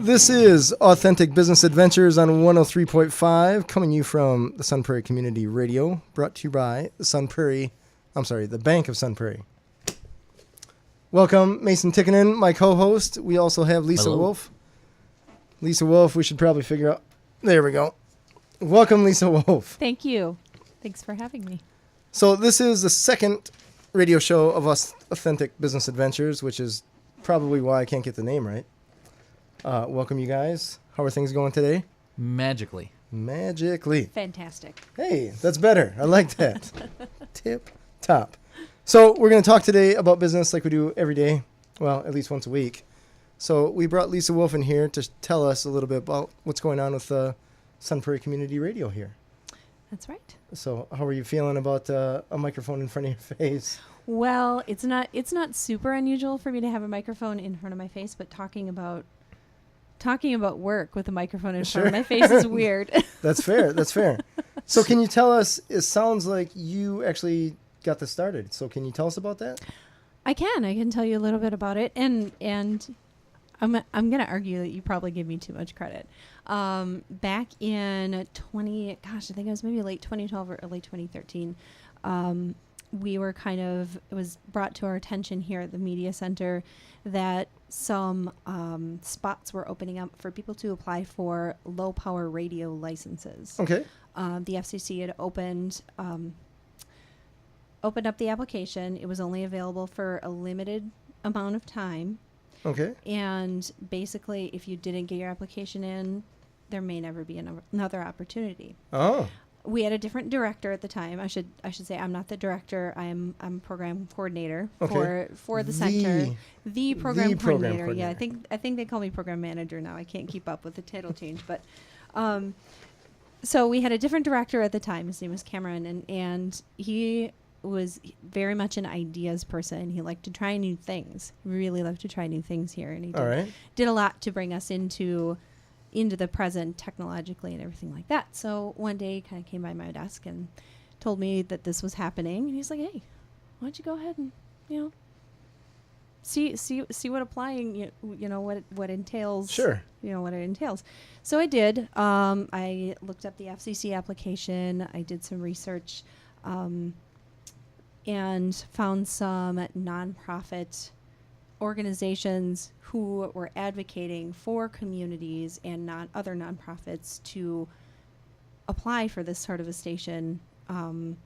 This is Authentic Business Adventures on 103.5, coming you from the Sun Prairie Community Radio, brought to you by the Bank of Sun Prairie. Welcome, Mason Tikkinen, my co-host. We also have Lisa Hello. Wolf. Lisa Wolf, we should probably figure out. There we go. Welcome, Lisa Wolf. Thank you. Thanks for having me. So this is the second radio show of us Authentic Business Adventures, which is probably why I can't get the name right. Welcome, you guys. How are things going today? Magically. Fantastic. Hey, that's better. I like that. Tip top. So we're going to talk today about business like we do every day. Well, at least once a week. So we brought Lisa Wolf in here to tell us a little bit about what's going on with Sun Prairie Community Radio here. That's right. So how are you feeling about a microphone in front of your face? Well, it's not super unusual for me to have a microphone in front of my face, but talking about work with a microphone in front of my face is weird. That's fair. So can you tell us, it sounds like you actually got this started. So can you tell us about that? I can tell you a little bit about it, and I'm going to argue that you probably give me too much credit. Back in I think it was maybe late 2012 or early 2013, it was brought to our attention here at the Media Center that some spots were opening up for people to apply for low power radio licenses. Okay. The FCC had opened up the application. It was only available for a limited amount of time. Okay. And basically, if you didn't get your application in, there may never be another opportunity. Oh. We had a different director at the time. I should say I'm not the director. I'm program coordinator for the center. The program coordinator. Yeah, I think they call me program manager now. I can't keep up with the title change, but so we had a different director at the time. His name was Cameron, and he was very much an ideas person. He liked to try new things. Really loved to try new things here, and he did a lot to bring us into the present technologically and everything like that. So one day he kind of came by my desk and told me that this was happening. And he's like, hey, why don't you go ahead and, see what applying, what entails. Sure. What it entails. So I did. I looked up the FCC application. I did some research and found some nonprofit organizations who were advocating for communities and other nonprofits to apply for this sort of a station, in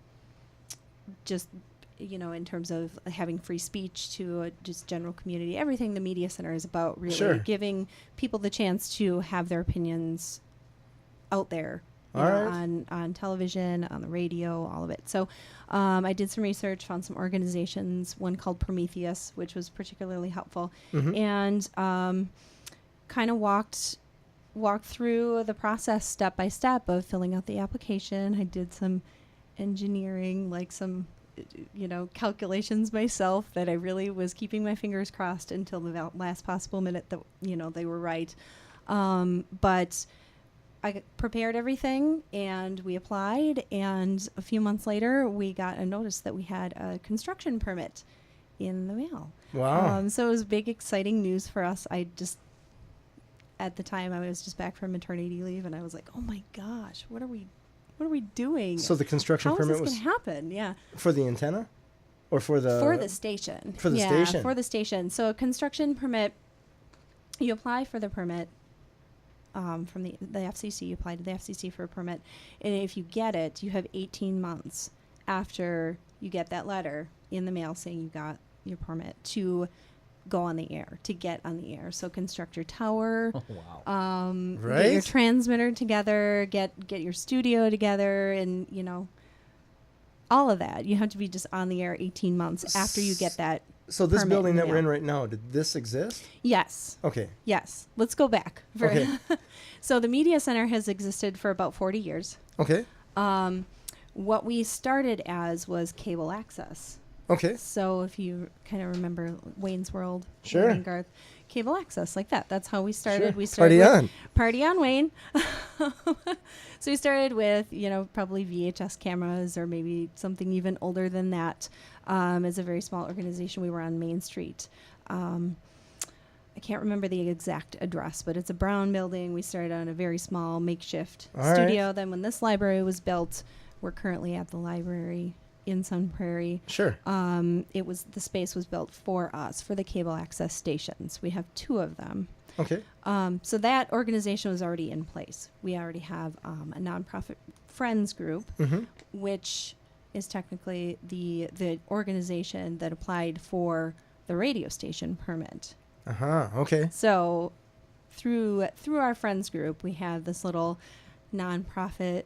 terms of having free speech to just general community. Everything the Media Center is about, really, giving people the chance to have their opinions out there. On television, on the radio, all of it. So I did some research, found some organizations, one called Prometheus, which was particularly helpful, and kind of walked through the process step by step of filling out the application. I did some engineering, like some calculations myself that I really was keeping my fingers crossed until the last possible minute that they were right. But I prepared everything, and we applied, and a few months later, we got a notice that we had a construction permit in the mail. Wow. So it was big, exciting news for us. At the time, I was just back from maternity leave, and I was like, oh my gosh, what are we doing? So the construction permit was... How is this going to happen? Yeah. For the antenna? Or for the... For the station. For the station. Yeah, for the station. So a construction permit, you apply for the permit. From the FCC, you apply to the FCC for a permit, and if you get it, you have 18 months after you get that letter in the mail saying you got your permit to go on the air, to get on the air. So construct your tower, get your transmitter together, get your studio together, and all of that. You have to be just on the air 18 months after you get that. So this building that we're in right now, did this exist? Yes. Okay. Yes. Let's go back. Okay. So the Media Center has existed for about 40 years. Okay. What we started as was cable access. Okay. So if you kind of remember Wayne's World, sure. Wayne Garth, cable access like that. That's how we started. Sure. We started Party on Wayne. So we started with, probably VHS cameras or maybe something even older than that. As a very small organization, we were on Main Street. I can't remember the exact address, but it's a brown building. We started on a very small makeshift All studio. right. Then when this library was built, we're currently at the library in Sun Prairie. Sure. The space was built for us, for the cable access stations. We have 2 of them. Okay. So that organization was already in place. We already have a nonprofit friends group, which is technically the organization that applied for the radio station permit. Okay. So through our friends group, we have this little nonprofit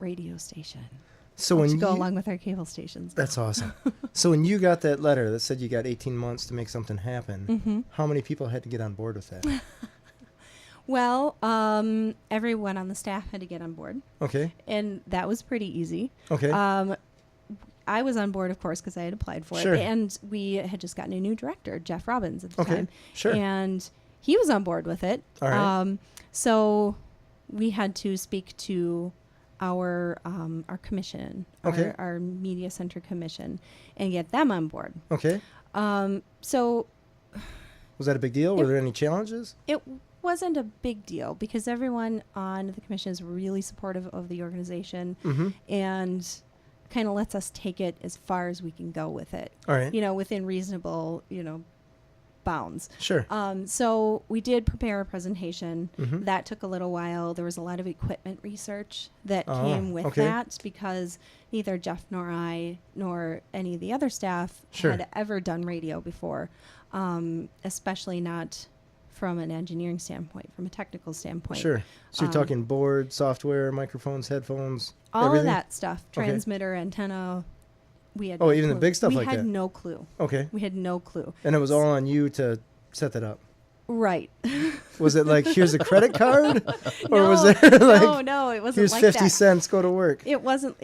radio station. So when to you go along with our cable stations. That's awesome. So when you got that letter that said you got 18 months to make something happen, how many people had to get on board with that? Well, everyone on the staff had to get on board. Okay. And that was pretty easy. Okay. I was on board, of course, because I had applied for Sure. it. And we had just gotten a new director, Jeff Robbins, at the time. Sure. And he was on board with it. All right. So we had to speak to our commission, Okay. our media center commission, and get them on board. Okay. So Was that a big deal? Were there any challenges? it wasn't a big deal because everyone on the commission is really supportive of the organization and kind of lets us take it as far as we can go with it. All right. Within reasonable, bounds. Sure. So we did prepare a presentation. That took a little while. There was a lot of equipment research that came with that because neither Jeff nor I nor any of the other staff had ever done radio before, especially not from an engineering standpoint, from a technical standpoint. Sure. So you're talking board, software, microphones, headphones, all everything? of that stuff, transmitter, antenna. We had even the big stuff like that? We had no clue. Okay. We had no clue. And it was all on you to set that up. Right. Was it like, here's a credit card? Or was there like, no, it wasn't here's like 50 that. cents, go to work? It wasn't,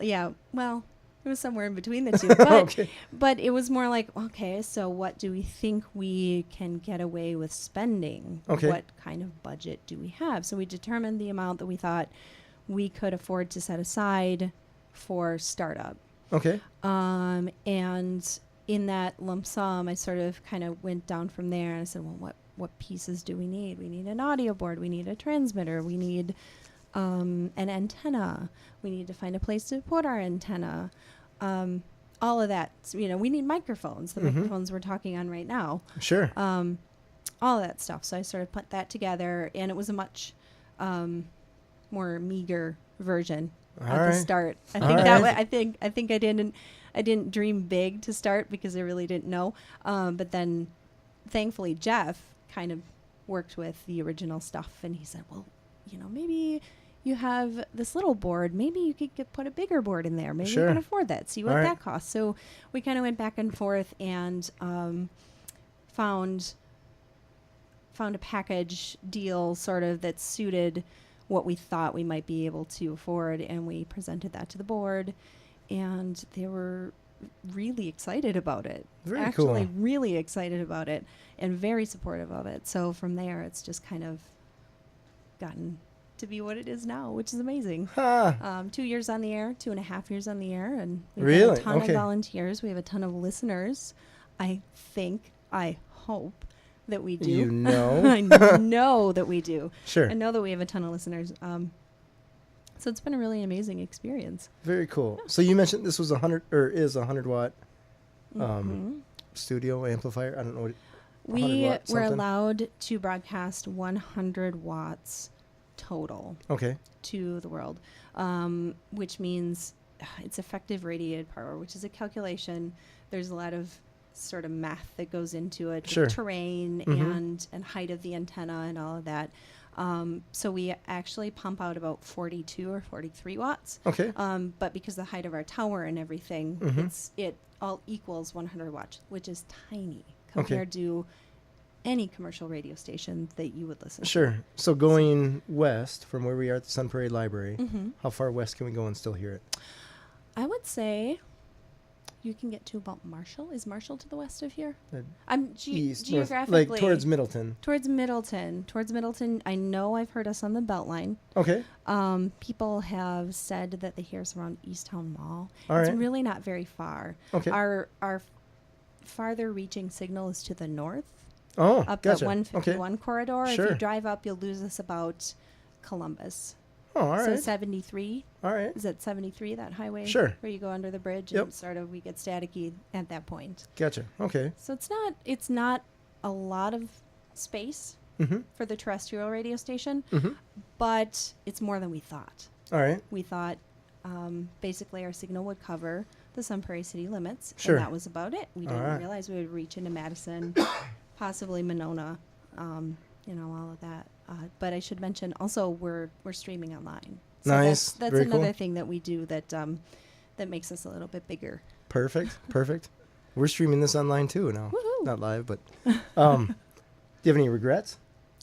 yeah. Well, it was somewhere in between the two. But, but it was more like, okay, so what do we think we can get away with spending? Okay. What kind of budget do we have? So we determined the amount that we thought we could afford to set aside for startup. Okay. And in that lump sum, I sort of kind of went down from there and I said, well, what pieces do we need? We need an audio board. We need a transmitter. We need an antenna. We need to find a place to put our antenna. All of that. So, we need microphones, the microphones we're talking on right now. Sure. All of that stuff. So I sort of put that together, and it was a much more meager version at the start. I think I think I didn't dream big to start because I really didn't know. But then, thankfully, Jeff kind of worked with the original stuff, and he said, "Well, maybe you have this little board. Maybe you could put a bigger board in there. Maybe you can afford that. See what that costs." So we kind of went back and forth and found a package deal sort of that suited what we thought we might be able to afford, and we presented that to the board, and they were really excited about it. Very cool. Actually really excited about it and very supportive of it. So from there, it's just kind of gotten to be what it is now, which is amazing. 2 years on the air, 2.5 years on the air, and we have a ton of volunteers. We have a ton of listeners. I hope that we do. I know that we do. Sure. I know that we have a ton of listeners. So it's been a really amazing experience. Very cool. So you mentioned this was is a 100 watt studio amplifier. I don't know what. We were allowed to broadcast 100 watts total. Okay. To the world, which means it's effective radiated power, which is a calculation. There's a lot of sort of math that goes into it, Sure. terrain and height of the antenna and all of that. So we actually pump out about 42 or 43 watts. Okay. But because the height of our tower and everything, it all equals 100 watts, which is tiny compared to any commercial radio station that you would listen to. Sure. So going west from where we are at the Sun Prairie Library, how far west can we go and still hear it? I would say you can get to about Marshall. Is Marshall to the west of here? I'm east, geographically. Like towards Middleton. Towards Middleton. I know I've heard us on the Beltline. Okay. People have said that they hear us around Easttown Mall. It's really not very far. Okay. Our farther reaching signal is to the north. Oh, up gotcha. that 151 corridor. If Sure. you drive up, you'll lose us about Columbus. Oh, all So right. 73. All right. Is that 73, that highway? Sure. Where you go under the bridge Yep. and sort of we get staticky at that point. Gotcha. Okay. So it's not a lot of space Mm-hmm. for the terrestrial radio station, Mm-hmm. but it's more than we thought. All right. We thought basically our signal would cover the Sun Prairie city limits, Sure. and that was about it. We didn't right. realize we would reach into Madison, possibly Monona, all of that. But I should mention also we're streaming online. So Nice. That's Very another cool. thing that we do that makes us a little bit bigger. Perfect. Perfect. We're streaming this online too now. Woohoo. Not live, but do you have any regrets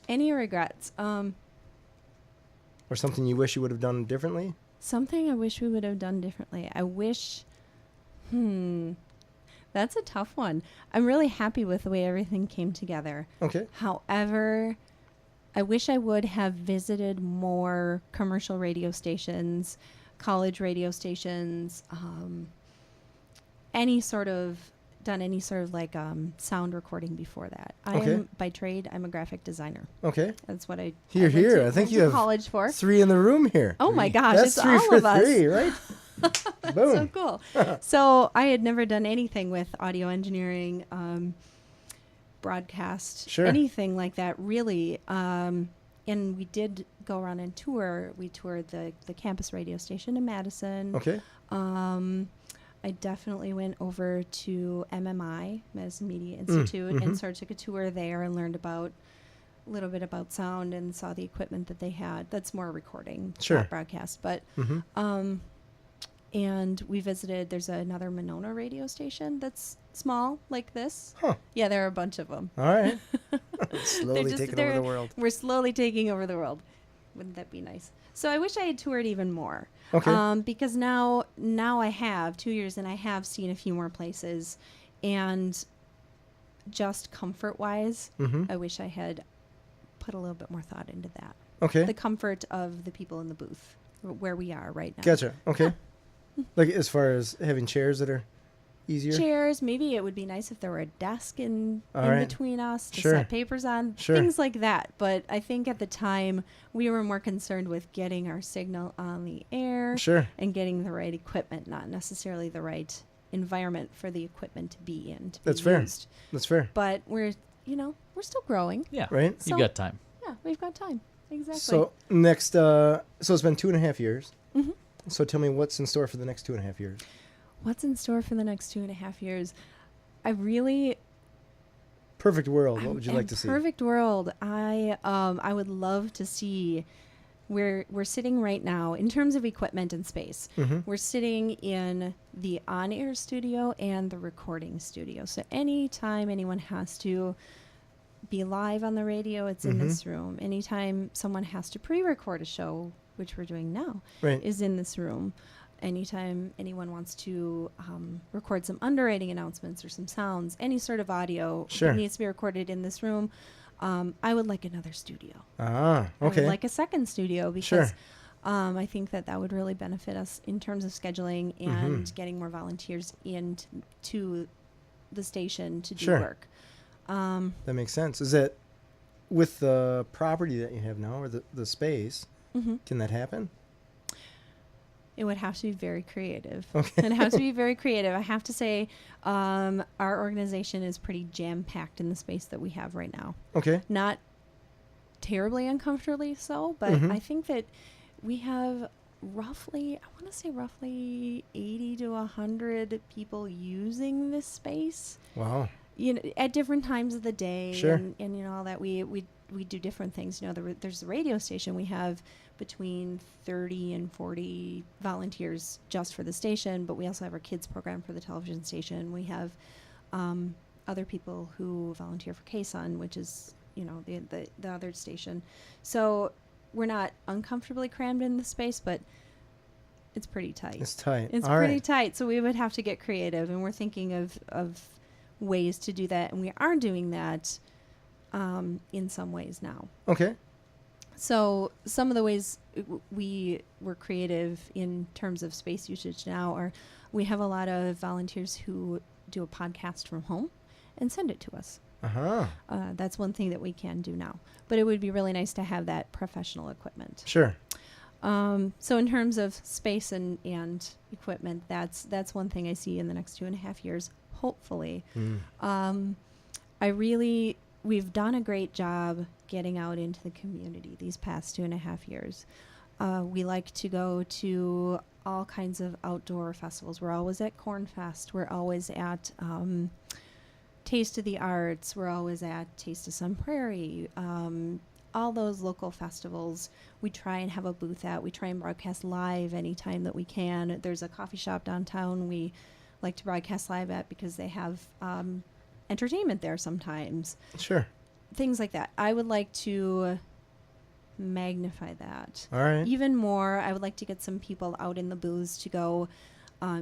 Any regrets? or something you wish you would have done differently? Something I wish we would have done differently. I wish. That's a tough one. I'm really happy with the way everything came together. Okay. However, I wish I would have visited more commercial radio stations, college radio stations, any sort of like sound recording before that. Okay. By trade, I'm a graphic designer. Okay. That's what I Here, I went here. to- I think went you to have college for. 3 in the room here. Oh my gosh, That's it's 3 all for of us. 3, right? So Boom. cool. So I had never done anything with audio engineering, broadcast, Sure. anything like that, really. And we did go around and tour. We toured the campus radio station in Madison. Okay. I definitely went over to MMI, Madison Media Institute, and sort of took a tour there and learned a little bit about sound and saw the equipment that they had. That's more recording, Sure. not broadcast. But and we visited, there's another Monona radio station that's small like this. Huh. Yeah, there are a bunch of them. All right. Slowly just- taking over they're- the world. We're slowly taking over the world. Wouldn't that be nice? So I wish I had toured even more. Okay. Because now I have 2 years and I have seen a few more places, and just comfort-wise, I wish I had put a little bit more thought into that. Okay. The comfort of the people in the booth, where we are right now. Gotcha. Okay. Like as far as having chairs that are easier? Chairs, maybe it would be nice if there were a desk in All right. between us to Sure. set papers on, Sure. things like that. But I think at the time we were more concerned with getting our signal on the air Sure. and getting the right equipment, not necessarily the right environment for the equipment to be in. To That's be fair. used. That's fair. But we're still growing. Yeah. Right? So- You've got time. Yeah, we've got time. Exactly. So next, so it's been 2.5 years. Mhm. So tell me what's in store for the next 2.5 years. What's in store for the next 2.5 years? I really Perfect world. What would you in like to see? Perfect world. I would love to see where we're sitting right now in terms of equipment and space. We're sitting in the on-air studio and the recording studio. So anytime anyone has to be live on the radio, it's in this room. Anytime someone has to pre-record a show, which we're doing now, Right. is in this room. Anytime anyone wants to record some underwriting announcements or some sounds, any sort of audio Sure. that needs to be recorded in this room, I would like another studio. Ah, I would okay. like a second studio because Sure. I think that would really benefit us in terms of scheduling and getting more volunteers into the station to do Sure. work. That makes sense. Is that with the property that you have now or the space, can that happen? It would have to be very creative. Okay. It has to be very creative. I have to say, our organization is pretty jam-packed in the space that we have right now. Okay. Not terribly uncomfortably so, but I think that we have roughly 80 to 100 people using this space. Wow. At different times of the day, Sure. and all that we do different things. There's the radio station. We have between 30 and 40 volunteers just for the station, but we also have our kids program for the television station. We have other people who volunteer for KSUN, which is the other station. So we're not uncomfortably crammed in the space, but it's pretty tight. It's tight. It's All pretty right. tight. So we would have to get creative, and we're thinking of ways to do that, and we are doing that in some ways now. Okay. So some of the ways we were creative in terms of space usage now are we have a lot of volunteers who do a podcast from home and send it to us. That's one thing that we can do now. But it would be really nice to have that professional equipment. Sure. So in terms of space and equipment, that's one thing I see in the next 2.5 years, hopefully. We've done a great job getting out into the community these past 2.5 years. We like to go to all kinds of outdoor festivals. We're always at Corn Fest. We're always at Taste of the Arts. We're always at Taste of Sun Prairie. All those local festivals we try and have a booth at. We try and broadcast live anytime that we can. There's a coffee shop downtown we like to broadcast live at because they have entertainment there sometimes. Sure. Things like that. I would like to magnify that. All right. Even more, I would like to get some people out in the booths to go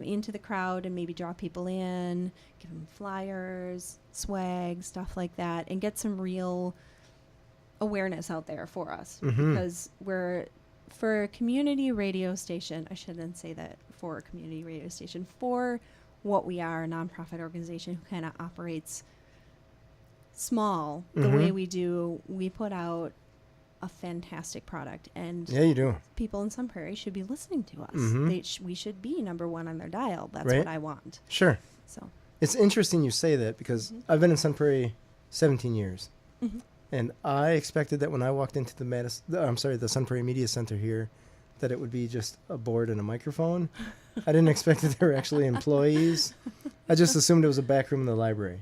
into the crowd and maybe draw people in, give them flyers, swag, stuff like that, and get some real awareness out there for us. Because for a community radio station, I shouldn't say that for a community radio station, for what we are, a nonprofit organization who kind of operates small the way we do, we put out a fantastic product, and yeah, you do. People in Sun Prairie should be listening to us. We should be number one on their dial. That's right. what I want. Sure. So it's interesting you say that because I've been in Sun Prairie 17 years, and I expected that when I walked into the Sun Prairie Media Center here, that it would be just a board and a microphone. I didn't expect that there were actually employees. I just assumed it was a back room in the library.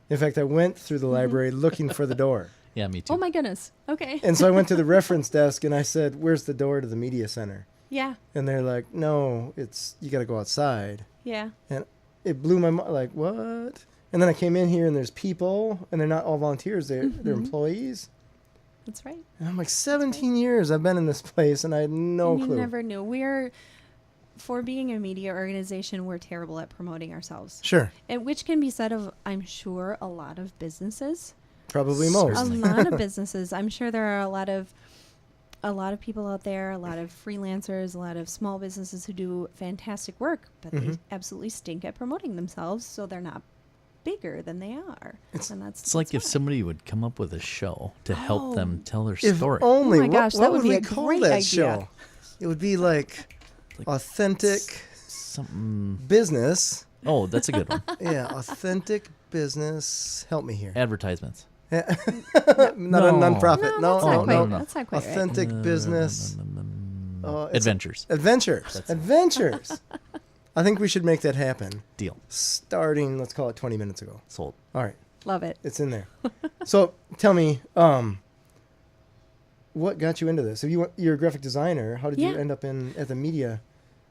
In fact, I went through the library looking for the door. Yeah, me too. Oh my goodness. Okay. And so I went to the reference desk and I said, "Where's the door to the media center?" Yeah. And they're like, "No, you got to go outside." Yeah. And it blew my mind. Like, what? And then I came in here and there's people, and they're not all volunteers. They're employees. That's right. And I'm like, 17 years I've been in this place, and I had no clue. You never knew. For being a media organization, we're terrible at promoting ourselves. Sure. And which can be said of, I'm sure, a lot of businesses. Probably most. A lot of businesses. I'm sure there are a lot of people out there, a lot of freelancers, a lot of small businesses who do fantastic work, but they absolutely stink at promoting themselves, so they're not bigger than they are. It's like if somebody would come up with a show to help them tell their story. If only. Oh my gosh, that would be we a call great that idea. show? It would be like authentic Something. business. Oh, that's a good one. Yeah, authentic business. Help me here. Advertisements. Not a non-profit. No, no. That's not quite Authentic business. Adventures. Adventures. I think we should make that happen. Deal. Starting, let's call it 20 minutes ago. Sold. All right. Love it. It's in there. So tell me, what got you into this? You're a graphic designer. How did you end up at the media?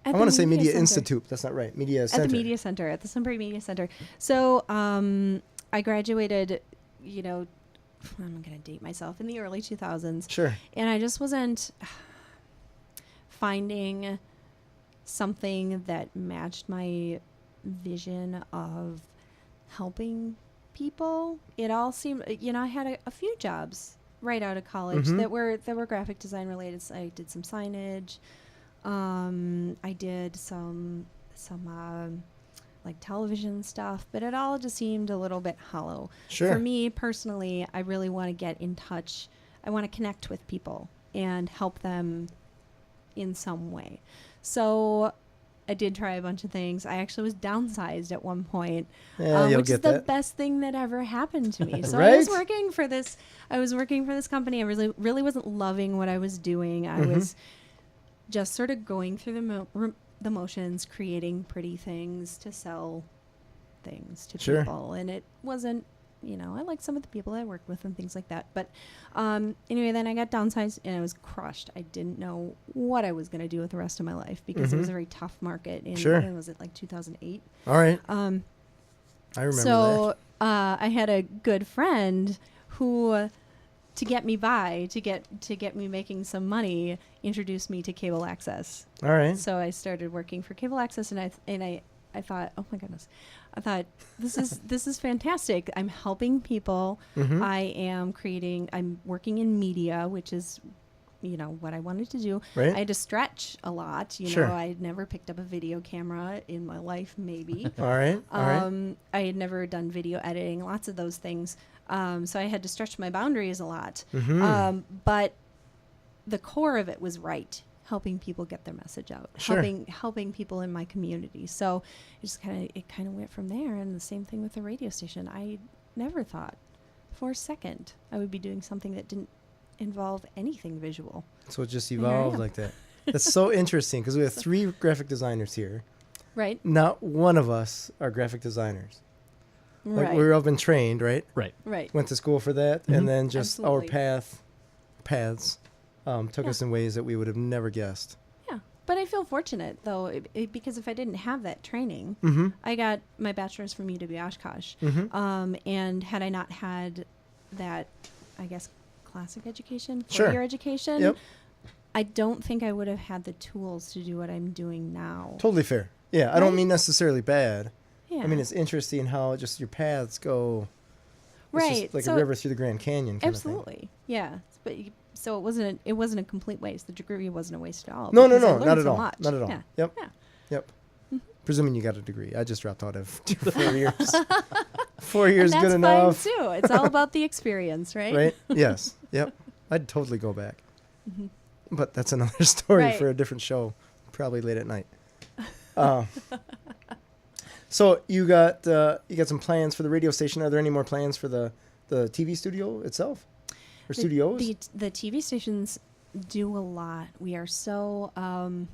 I want to say Media Institute. That's not right. Media Center. At the Media Center, at the Sun Prairie Media Center. So I graduated, I'm going to date myself, in the early 2000s. Sure. And I just wasn't finding something that matched my vision of helping people. It all seemed, I had a few jobs right out of college that were graphic design related. So I did some signage. I did some like television stuff, but it all just seemed a little bit hollow. Sure. For me personally, I really want to get in touch. I want to connect with people and help them in some way. So I did try a bunch of things. I actually was downsized at one point, which is the best thing that ever happened to me. So right? I was working for this company. I really wasn't loving what I was doing. I was just sort of going through the motions, creating pretty things to sell things to people. And it wasn't, I liked some of the people I worked with and things like that. But anyway, then I got downsized and I was crushed. I didn't know what I was going to do with the rest of my life because it was a very tough market. And was it like 2008? All right. I remember so, I had a good friend who, to get me by, to get me making some money, introduced me to cable access. All right. So I started working for cable access, and I thought, oh my goodness, this is fantastic. I'm helping people. I'm working in media, which is what I wanted to do. Right. I had to stretch a lot. Sure. I'd never picked up a video camera in my life, maybe. All right. I had never done video editing, lots of those things. So I had to stretch my boundaries a lot. Mm-hmm. But the core of it was right. Helping people get their message out, Sure. helping people in my community. So it kind of went from there. And the same thing with the radio station. I never thought for a second I would be doing something that didn't involve anything visual. So it just Here I evolved am. like that. That's so interesting because we have 3 graphic designers here. Right. Not one of us are graphic designers. Like Right. we've all been trained, right? Right. Right. Went to school for that, Mhm. and then just our Absolutely. paths took Yeah. us in ways that we would have never guessed. Yeah. But I feel fortunate though, because if I didn't have that training, Mm-hmm. I got my bachelor's from UW Oshkosh. Mm-hmm. And had I not had that, I guess, classic education, Sure. 4-year education, Yep. I don't think I would have had the tools to do what I'm doing now. Totally fair. Yeah, I don't Right? mean necessarily bad. Yeah. I mean, it's interesting how just your paths go. It's right. just like So a river through the Grand Canyon kind absolutely. Yeah. But so it wasn't a complete waste. The degree wasn't a waste at all. of thing. No, because I not learned at so all. much. Not at all. Yeah. Yep. Yeah. Yep. Mhm. Presuming you got a degree. I just dropped out of 4 years. 4 years And good that's enough. fine too. It's all about the experience, right? Right? Yes. Yep. I'd totally go back. Mhm. But that's another story Right. for a different show, probably late at night. So you got some plans for the radio station. Are there any more plans for the TV studio itself, or studios? The TV stations do a lot. We are so, and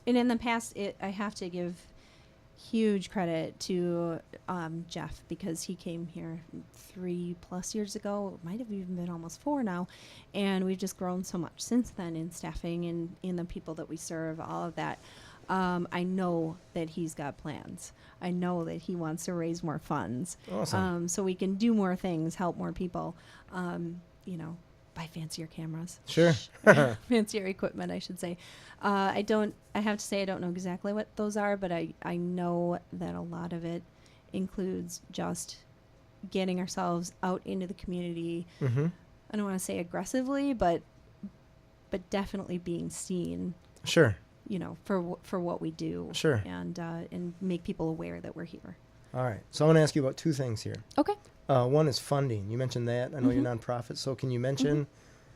in the past, I have to give huge credit to Jeff, because he came here 3+ years ago. It might have even been almost 4 now, and we've just grown so much since then in staffing and in the people that we serve, all of that. I know that he's got plans. I know that he wants to raise more funds. Awesome. So we can do more things, help more people, buy fancier cameras. Sure. Fancier equipment, I should say. I have to say I don't know exactly what those are, but I know that a lot of it includes just getting ourselves out into the community. Mm-hmm. I don't want to say aggressively, but definitely being seen, Sure. for what we do. Sure. And make people aware that we're here. All right. So I want to ask you about 2 things here. Okay. One is funding. You mentioned that. I know you're Mhm. nonprofit. So can you mention,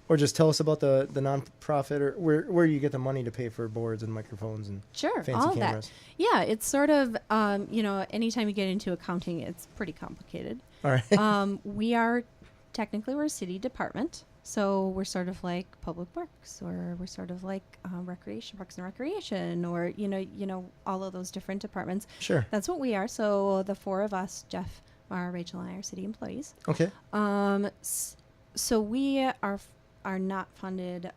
or just tell us about the nonprofit, or where you get the money to pay for boards and microphones and Sure. fancy all of cameras? that. Yeah. It's sort of, anytime you get into accounting, it's pretty complicated. All right. We're a city department. So we're sort of like Public Works, or we're sort of like Recreation, Parks and Recreation, or, all of those different departments. Sure. That's what we are. So the 4 of us, Jeff, Rachel, and I, are city employees. Okay. So we are not funded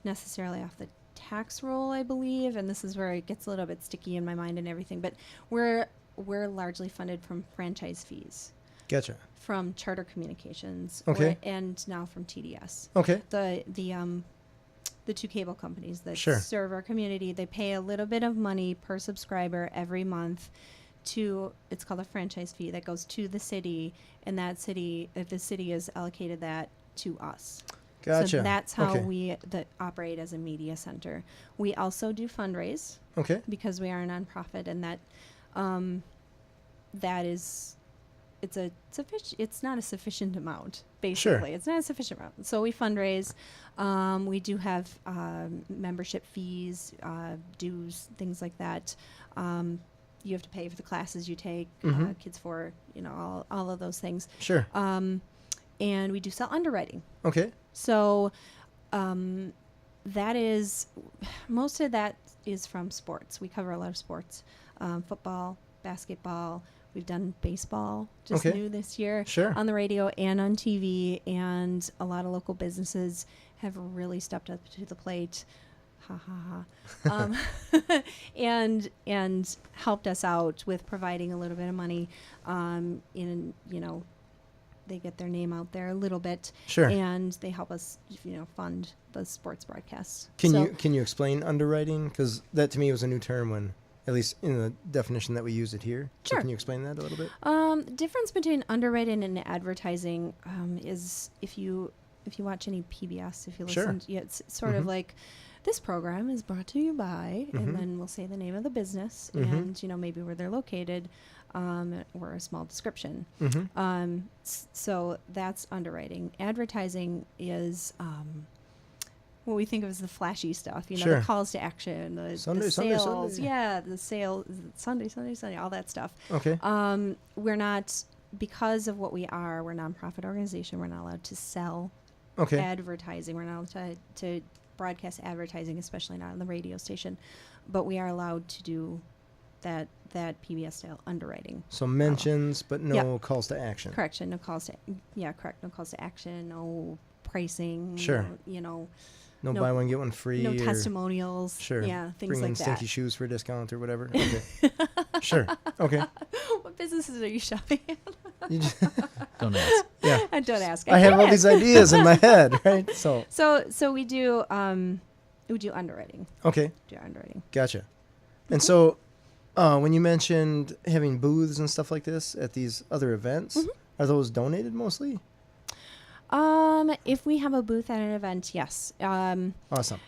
necessarily off the tax roll, I believe, and this is where it gets a little bit sticky in my mind and everything. But we're largely funded from franchise fees, Gotcha. from Charter Communications, Okay. and now from TDS. Okay. The 2 cable companies that Sure. serve our community, they pay a little bit of money per subscriber every month it's called a franchise fee that goes to the city, and that city, if the city has allocated that to us. Gotcha. So that's how Okay. we operate as a media center. We also do fundraise Okay. because we are a nonprofit, and that is, it's not a sufficient amount, basically. Sure. It's not a sufficient amount. So we fundraise. We do have membership fees, dues, things like that. You have to pay for the classes you take, Mhm. Kids for, all of those things. Sure. And we do sell underwriting. Okay. So that is, most of that is from sports. We cover a lot of sports, football, basketball. We've done baseball, just Okay. new this year, Sure. on the radio and on TV. And a lot of local businesses have really stepped up to the plate. Ha ha ha. And helped us out with providing a little bit of money. They get their name out there a little bit. Sure. And they help us, fund the sports broadcasts. Can you explain underwriting? Because that to me was a new term when, at least in the definition that we use it here. So Sure. can you explain that a little bit? The difference between underwriting and advertising is if you if you watch any PBS, if you Sure. listen, it's sort of like, this program is brought to you by, and then we'll say the name of the business and, maybe where they're located, or a small description. So that's underwriting. Advertising is what we think of as the flashy stuff, Sure. the calls to action, the Sunday, sales, Sunday. the sales, Sunday, all that stuff. Okay. We're not, because of what we are, we're a nonprofit organization. We're not allowed to sell Okay. advertising. We're not allowed to broadcast advertising, especially not on the radio station. But we are allowed to do that PBS style underwriting. So mentions, but no Yeah. calls to action. Correction. No calls to correct. No calls to action. No pricing. Sure. No No buy one get one free. no or testimonials. Sure. Yeah, things bring in like stinky that. shoes for a discount or whatever. Okay. Sure. Okay. What businesses are you shopping at? You just, Don't ask. yeah. I don't ask. I have all can't. these ideas in my head, right? So So we do underwriting. okay, Do underwriting. gotcha. And so, when you mentioned having booths and stuff like this at these other events, are those donated mostly? If we have a booth at an event, yes. Awesome.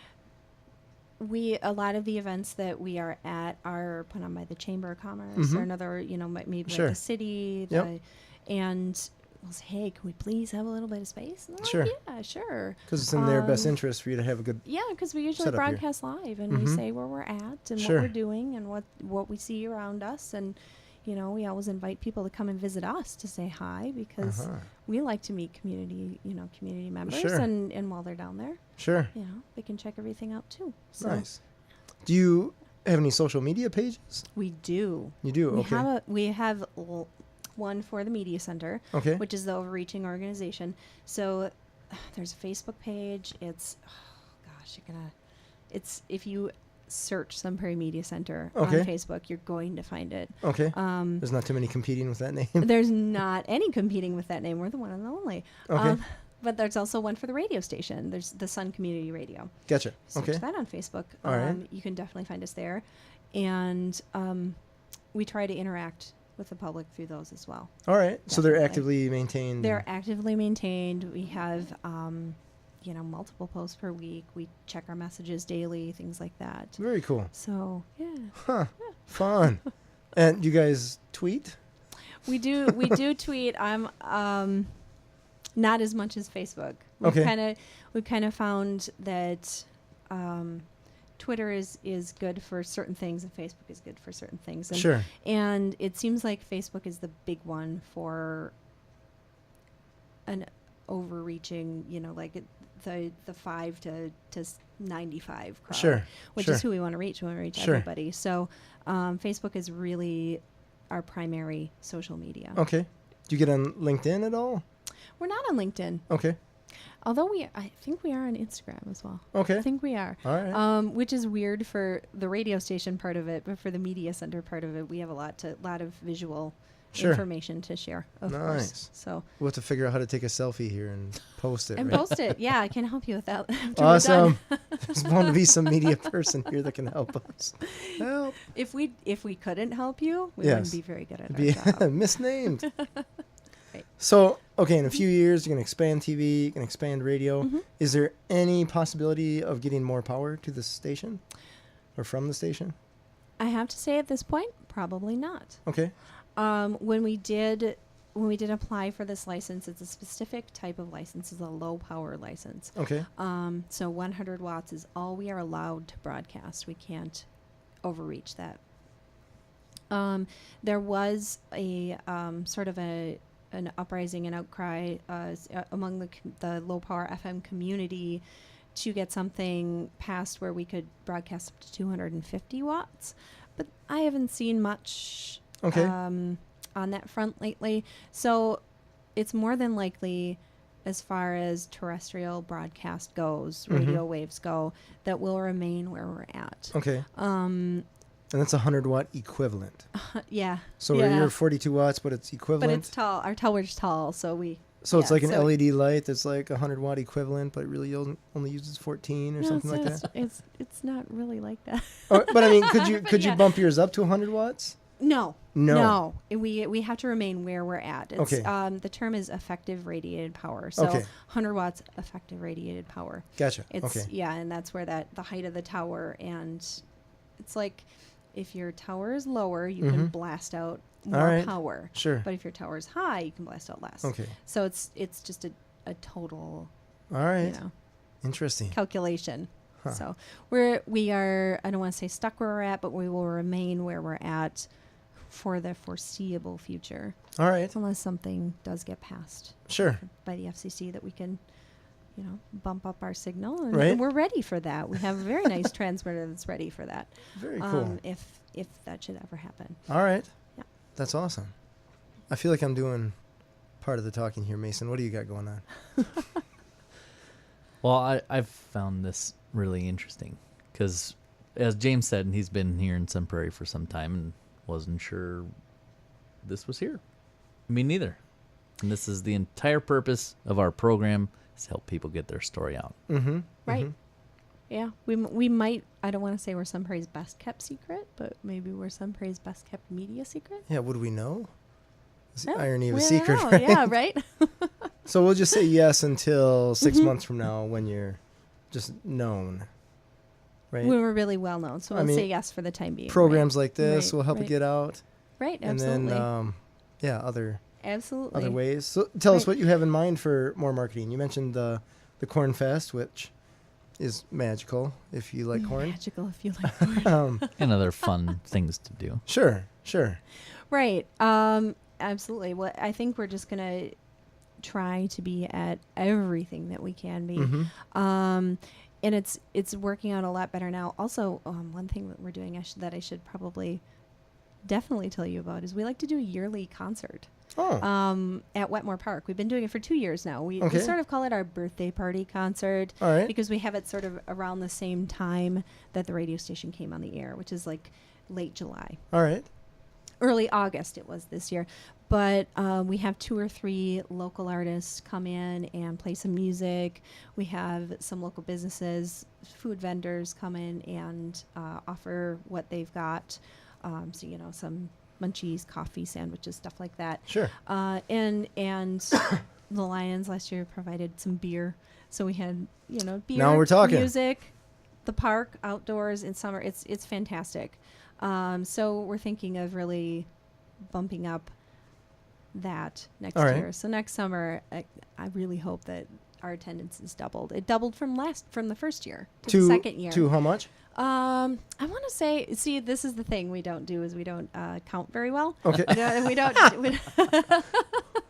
A lot of the events that we are at are put on by the Chamber of Commerce or another, maybe Sure. like the city, Yep. and we'll say, hey, can we please have a little bit of space? And they're Sure. like, yeah, sure. Because it's in their best interest for you to have a good. Yeah, because we usually Setup here. broadcast live and we say where we're at and Sure. what we're doing and what we see around us, and we always invite people to come and visit us to say hi because we like to meet community members, Sure. and while they're down there, Sure. they can check everything out too. So Nice. Do you have any social media pages? we do. You do. Okay. We have one for the media center, Okay. which is the overreaching organization. So there's a Facebook page. It's if you search Sun Prairie Media Center Okay. on Facebook, you're going to find it. Okay. There's not too many competing with that name. There's not any competing with that name. We're the one and the only. Okay. But there's also one for the radio station. There's the Sun Community Radio. Gotcha. Search Okay. that on Facebook. All right. You can definitely find us there. And we try to interact with the public through those as well. All right. So they're Definitely. actively maintained. They're actively maintained. We have, multiple posts per week. We check our messages daily, things like that. Very cool. So, yeah. Huh. Fun. And you guys tweet? We do tweet. I'm not as much as Facebook. Okay. We've kind of found that Twitter is good for certain things and Facebook is good for certain things. And, Sure. And it seems like Facebook is the big one for an overreaching, the 5 to 95 crowd. Sure. Which Sure. is who we want to reach. We want to reach Sure. everybody. So Facebook is really our primary social media. Okay. Do you get on LinkedIn at all? We're not on LinkedIn. Okay. Although I think we are on Instagram as well. Okay. I think we are. All right. Which is weird for the radio station part of it, but for the media center part of it, we have a lot of visual Sure. information to share. Of Nice. course. So We'll have to figure out how to take a selfie here and post it. and right? post it. Yeah, I can help you with that. after we're Awesome. done. There's bound to be some media person here that can help us. Help. If we couldn't help you, we Yes. wouldn't be very good at Be our job. misnamed. Right. So, okay, in a few years, you're going to expand TV, you're going to expand radio. Mm-hmm. Is there any possibility of getting more power to the station or from the station? I have to say at this point, probably not. Okay. When we did apply for this license, it's a specific type of license. It's a low power license. Okay. So 100 watts is all we are allowed to broadcast. We can't overreach that. There was a sort of an uprising and outcry among the low power FM community to get something passed where we could broadcast up to 250 watts. But I haven't seen much Okay. on that front lately. So it's more than likely, as far as terrestrial broadcast goes, radio waves go, that will remain where we're at. Okay. And that's a 100-watt equivalent. Yeah. So yeah. you're 42 watts, but it's equivalent. But it's tall. Our tower's tall, so we. So it's yeah, like an so LED light that's like a 100-watt equivalent, but it really only uses 14 or no, something like that. It's not really like that. Oh, but I mean, could you But yeah. bump yours up to 100 watts? No. No. No. We have to remain where we're at. It's, Okay. The term is effective radiated power. So Okay. 100 watts effective radiated power. Gotcha. It's Okay. yeah, and that's where the height of the tower, and it's like if your tower is lower, you can blast out more right. power. Sure. But if your tower is high, you can blast out less. Okay. So it's just a total, All right. you know, Interesting. calculation. Huh. So we are, I don't want to say stuck where we're at, but we will remain where we're at for the foreseeable future, All right. unless something does get passed Sure. by the FCC that we can, you know, bump up our signal, and, Right. and we're ready for that. We have a very nice transmitter that's ready for that. Very cool. If that should ever happen. All right. Yeah. That's awesome. I feel like I'm doing part of the talking here, Mason. What do you got going on? Well, I've found this really interesting because, as James said, he's been here in Sun Prairie for some time and wasn't sure this was here. Me neither. And this is the entire purpose of our program, is to help people get their story out. Mm-hmm. Right. Yeah. We might, I don't want to say we're Sun Prairie's best kept secret, but maybe we're Sun Prairie's best kept media secret. Yeah. Would we know? It's the Yeah, irony of a we don't secret, know. right? Yeah, right? So we'll just say yes until 6 months from now when you're just known, right? We were really well known, so I we'll mean, say yes for the time being. Programs like this Right, will help you right. get out. Right, And absolutely. then, other Absolutely. ways. So tell us Right. what you have in mind for more marketing. You mentioned the Corn Fest, which is magical if you like corn. Magical if you like corn. And other fun things to do. Sure. Right. Absolutely. Well, I think we're just going to try to be at everything that we can be. Mm-hmm. And it's working out a lot better now. Also, one thing that we're doing that I should probably definitely tell you about is we like to do a yearly concert. Oh. At Wetmore Park. We've been doing it for 2 years now. We Okay. sort of call it our birthday party concert. All right. Because we have it sort of around the same time that the radio station came on the air, which is like late July. All right. Early August it was this year. But we have 2 or 3 local artists come in and play some music. We have some local businesses, food vendors come in and offer what they've got. So, you know, some munchies, coffee, sandwiches, stuff like that. Sure. And the Lions last year provided some beer. So we had, you know, beer, Now we're talking. music, the park, outdoors in summer. It's fantastic. So we're thinking of really bumping up that next All right. year. So next summer, I really hope that our attendance is doubled. It doubled from the first year to the second year. To how much? I want to say, see, this is the thing we don't do is we don't count very well. Okay. We don't.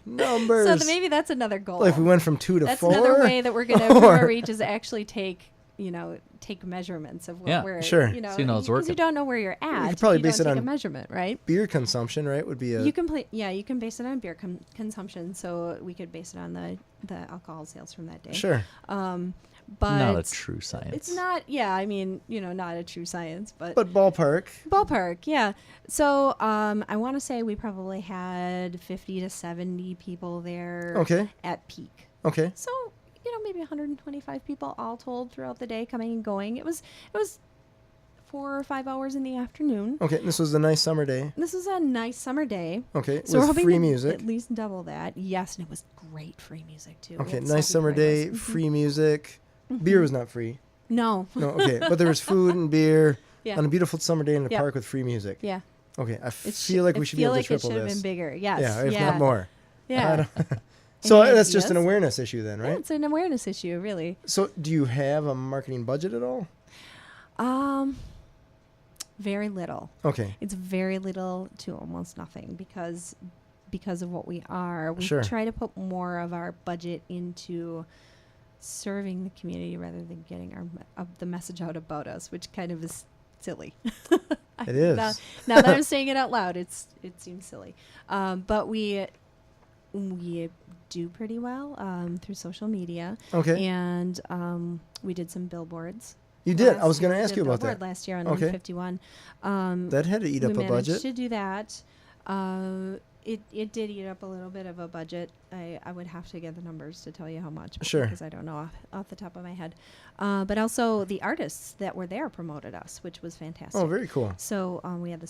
Numbers. So maybe that's another goal. Well, if we went from 2 to That's 4. another way that we're going to improve our reach is actually take measurements of Yeah, where, sure. you know, So you know it's because you working. don't know where you're at. could probably if you base don't it take on a measurement, right? Beer consumption, right, would be a... You can you can base it on beer consumption, so we could base it on the alcohol sales from that day. Sure. But Not a true science. it's not. Yeah, I mean, you know, not a true science, but Ballpark. ballpark. Yeah. So I want to say we probably had 50 to 70 people there. Okay. At peak. Okay. So, you know, maybe 125 people all told throughout the day coming and going. It was 4 or 5 hours in the afternoon. Okay. This was a nice summer day. This was a nice summer day. Okay. So we're with hoping free to music. at least double that. Yes, and it was great free music too. Okay. It's Nice so summer day. fabulous. Free music. Beer was not free. No. No. Okay. But there was food and beer Yeah. on a beautiful summer day in the Yeah. park with free music. Yeah. Okay. I It feel like we should be able to it triple should have this. been bigger. Yes. Yeah. If not more. I Yeah. don't- So Any that's just an ideas? awareness issue then, Yeah, right? it's an awareness issue, really. So do you have a marketing budget at all? Very little. Okay. It's very little to almost nothing because of what we are. We Sure. try to put more of our budget into serving the community rather than getting the message out about us, which kind of is silly. It is. Now that I'm saying it out loud, it seems silly. But we do pretty well through social media. Okay. And we did some billboards. You did. I last was going to year. ask We you did a about billboard that. last year on Okay. 151. That had to eat up we a managed budget. to do that. It did eat up a little bit of a budget. I would have to get the numbers to tell you how much. Sure. Because I don't know off the top of my head. But also the artists that were there promoted us, which was fantastic. Oh, very cool. So we had the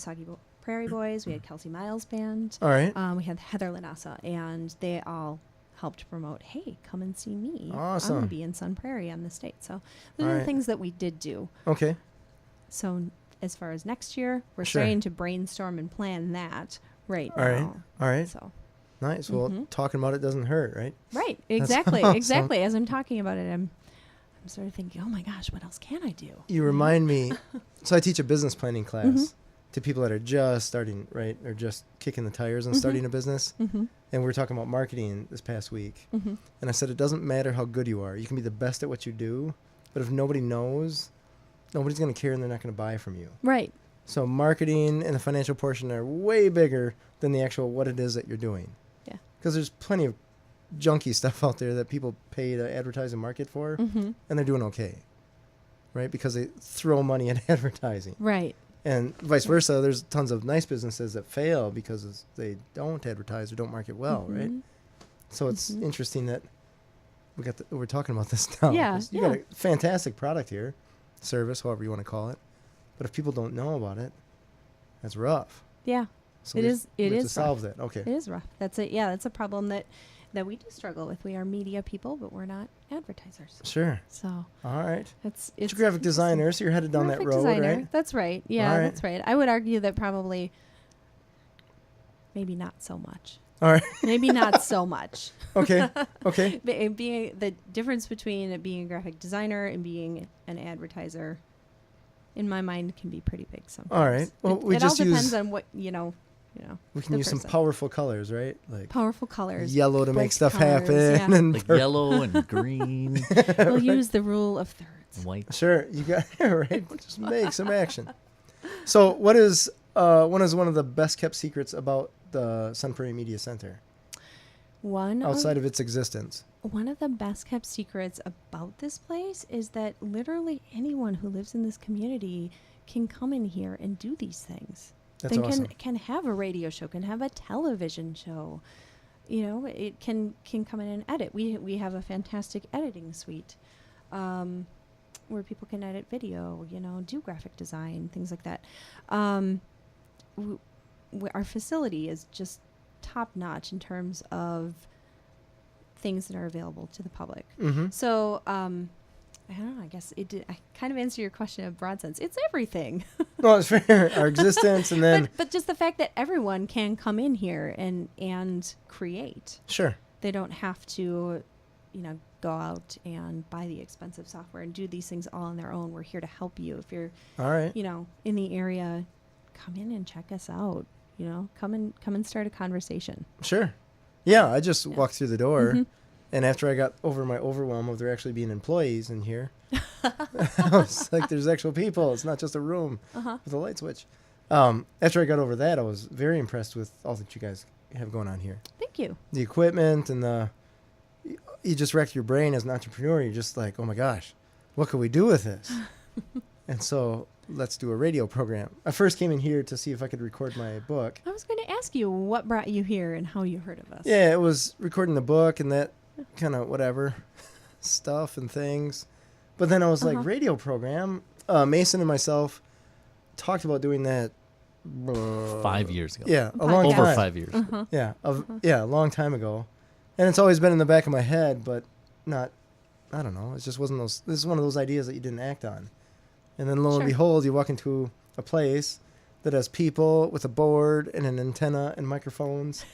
Prairie Boys, we had Kelsey Miles Band. All right. We had Heather Lanassa, and they all helped promote, hey, come and see me. Awesome. I'm going to be in Sun Prairie on this date. So those All are the right. things that we did do. Okay. So as far as next year, we're Sure. starting to brainstorm and plan that right All right. now. All right. So Nice. Well, talking about it doesn't hurt, right? right, exactly, awesome. exactly. As I'm talking about it, I'm sort of thinking, oh my gosh, what else can I do? You remind me. So I teach a business planning class to people that are just starting, right? Or just kicking the tires and starting a business. Mm-hmm. And we were talking about marketing this past week. Mm-hmm. And I said, it doesn't matter how good you are. You can be the best at what you do. But if nobody knows, nobody's going to care and they're not going to buy from you. Right. So marketing and the financial portion are way bigger than the actual what it is that you're doing. Yeah. Because there's plenty of junky stuff out there that people pay to advertise and market for, Mm-hmm. and they're doing okay, right? Because they throw money at advertising. Right. And vice versa, there's tons of nice businesses that fail because they don't advertise or don't market well, right? Mhm. So it's Mhm. interesting that we're talking about this now. Yeah, 'cause you got a fantastic product here, service, however you want to call it. But if people don't know about it, that's rough. Yeah. So It we- is- we it have to is solve that. Okay. It is rough. That's a that's a problem that we do struggle with. We are media people, but we're not advertisers. Sure. So All right. it's It's a graphic designer, so you're headed down that graphic road, designer. right? That's right. Yeah, All right. that's right. I would argue that probably maybe not so much. All right. Maybe not so much. Okay. Okay. Being the difference between it being a graphic designer and being an advertiser, in my mind, can be pretty big sometimes. All right. Well, we it all just depends use on what we can the use some person. powerful colors, right? Like Powerful colors. yellow to make bright stuff colors, happen. yeah. And Like yellow and green We'll use the rule of thirds. and white. sure, you got right. Just make some action. So, what is one of the best kept secrets about the Sun Prairie Media Center outside of its existence? One of the best kept secrets about this place is that literally anyone who lives in this community can come in here and do these things. That's awesome. Can have a radio show, can have a television show. You know, it can come in and edit. We have a fantastic editing suite, where people can edit video, do graphic design, things like that. Our facility is just top notch in terms of things that are available to the public. Mm-hmm. So, I don't know, I guess I kind of answer your question in a broad sense. It's everything. No, it's fair. Our existence, and then but just the fact that everyone can come in here and create. sure. They don't have to, go out and buy the expensive software and do these things all on their own. We're here to help you. If you're, All right. in the area, come in and check us out. Come and start a conversation. Sure. Yeah, I just walked through the door, Mhm. and after I got over my overwhelm of there actually being employees in here, I was like, there's actual people. It's not just a room Uh-huh. with a light switch. After I got over that, I was very impressed with all that you guys have going on here. Thank you. The equipment and you just wrecked your brain as an entrepreneur. You're just like, oh my gosh, what could we do with this? And so let's do a radio program. I first came in here to see if I could record my book. I was going to ask you what brought you here and how you heard of us. Yeah, it was recording the book and that kind of whatever stuff and things. But then I was like, radio program. Mason and myself talked about doing that 5 years ago. Yeah, a Podcast. long Over time. 5 years. Uh-huh. Yeah, a long time ago. And it's always been in the back of my head, but not, I don't know. It just wasn't this is one of those ideas that you didn't act on. And then lo and Sure. behold, you walk into a place that has people with a board and an antenna and microphones.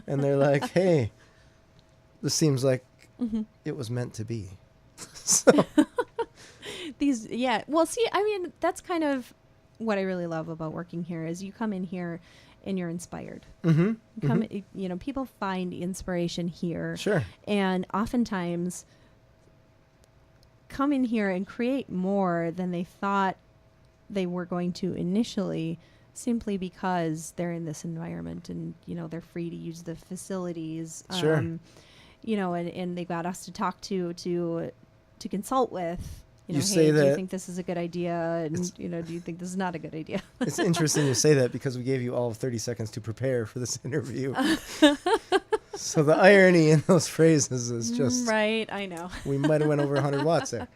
And they're like, hey, this seems like it was meant to be. So, Well, see, I mean, that's kind of what I really love about working here is you come in here and you're inspired. People find inspiration here. Sure. And oftentimes come in here and create more than they thought they were going to initially, simply because they're in this environment and, they're free to use the facilities. Sure. And they got us to talk to consult with. You Hey, say do you that- think this is a good idea? And, do you think this is not a good idea? It's interesting you say that because we gave you all of 30 seconds to prepare for this interview. So the irony in those phrases is just, Right, I know. we might have went over 100 watts there.